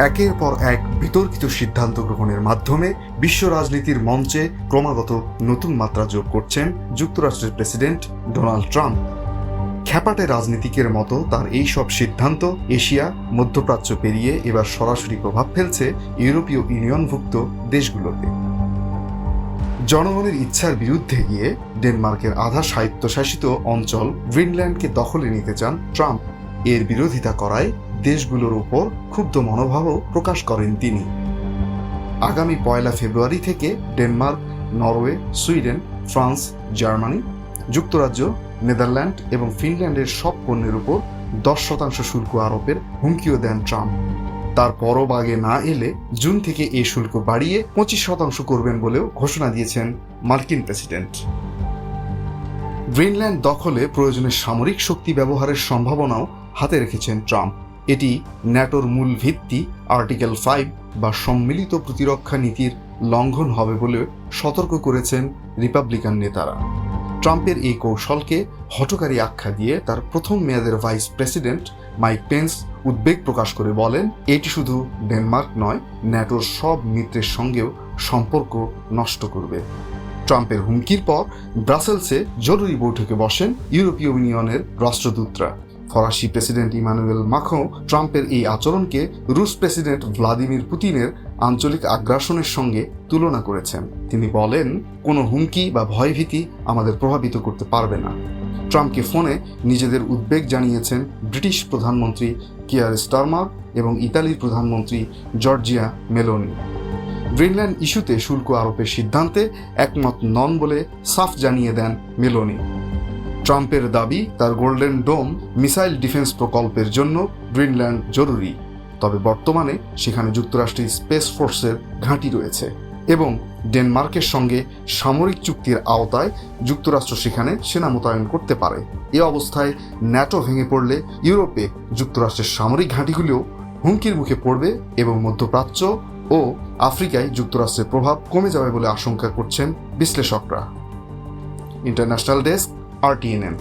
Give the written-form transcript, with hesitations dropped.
একের পর এক বিতর্কিত সিদ্ধান্ত গ্রহণের মাধ্যমে বিশ্ব রাজনীতির মঞ্চে ক্রমাগত নতুন মাত্রা যোগ করছেন যুক্তরাষ্ট্রের প্রেসিডেন্ট ডোনাল্ড ট্রাম্প। খ্যাপাটে রাজনীতিকের মতো তার এই সব সিদ্ধান্ত এশিয়া, মধ্যপ্রাচ্য পেরিয়ে এবার সরাসরি প্রভাব ফেলছে ইউরোপীয় ইউনিয়নভুক্ত দেশগুলোতে। জনগণের ইচ্ছার বিরুদ্ধে গিয়ে ডেনমার্কের আধা স্বায়ত্তশাসিত অঞ্চল গ্রিনল্যান্ডকে দখলে নিতে চান ট্রাম্প। এর বিরোধিতা করায় দেশগুলোর উপর ক্ষুব্ধ মনোভাবও প্রকাশ করেন তিনি। আগামী 1 ফেব্রুয়ারি থেকে Denmark, Norway, Sweden, France, Germany, যুক্তরাজ্য, নেদারল্যান্ড এবং ফিনল্যান্ডের সব পণ্যের উপর 10% শুল্ক আরোপের হুমকিও দেন ট্রাম্প। তারপরও বাগে না এলে জুন থেকে এই শুল্ক বাড়িয়ে 25% করবেন বলেও ঘোষণা দিয়েছেন মার্কিন প্রেসিডেন্ট। গ্রিনল্যান্ড দখলে প্রয়োজনে সামরিক শক্তি ব্যবহারের সম্ভাবনাও হাতে রেখেছেন ট্রাম্প। এটি ন্যাটোর মূল ভিত্তি আর্টিকেল 5 বা সম্মিলিত প্রতিরক্ষা নীতির লঙ্ঘন হবে বলে সতর্ক করেছেন রিপাবলিকান নেতারা। ট্রাম্পের এই কৌশলকে হঠকারী আখ্যা দিয়ে তার প্রথম মেয়াদের ভাইস প্রেসিডেন্ট মাইক পেন্স উদ্বেগ প্রকাশ করে বলেন, এটি শুধু ডেনমার্ক নয়, ন্যাটোর সব মিত্রের সঙ্গেও সম্পর্ক নষ্ট করবে। ট্রাম্পের হুমকির পর ব্রাসেলসে জরুরি বৈঠকে বসেন ইউরোপীয় ইউনিয়নের রাষ্ট্রদূতরা। ফরাসি প্রেসিডেন্ট ইমানুয়েল মাখোঁ ট্রাম্পের এই আচরণকে রুশ প্রেসিডেন্ট ভ্লাদিমির পুতিনের আঞ্চলিক আগ্রাসনের সঙ্গে তুলনা করেছেন। তিনি বলেন, কোনো হুমকি বা ভয়ভীতি আমাদের প্রভাবিত করতে পারবে না। ট্রাম্পকে ফোনে নিজেদের উদ্বেগ জানিয়েছেন ব্রিটিশ প্রধানমন্ত্রী কিয়ার স্টারমার এবং ইতালির প্রধানমন্ত্রী জর্জিয়া মেলোনি। গ্রিনল্যান্ড ইস্যুতে শুল্ক আরোপের সিদ্ধান্তে একমত নন বলে সাফ জানিয়ে দেন মেলোনি। ট্রাম্পের দাবি, তার গোল্ডেন ডোম মিসাইল ডিফেন্স প্রকল্পের জন্য গ্রিনল্যান্ড জরুরি, তবে বর্তমানে সেখানে যুক্তরাষ্ট্রের স্পেস ফোর্সের ঘাঁটি রয়েছে এবং ডেনমার্কের সঙ্গে সামরিক চুক্তির আওতায় যুক্তরাষ্ট্র সেখানে সেনা মোতায়েন করতে পারে। এ অবস্থায় ন্যাটো ভেঙে পড়লে ইউরোপে যুক্তরাষ্ট্রের সামরিক ঘাঁটিগুলিও হুমকির মুখে পড়বে এবং মধ্যপ্রাচ্য ও আফ্রিকায় যুক্তরাষ্ট্রের প্রভাব কমে যাবে বলে আশঙ্কা করছেন বিশ্লেষকরা। International desk, RTNN।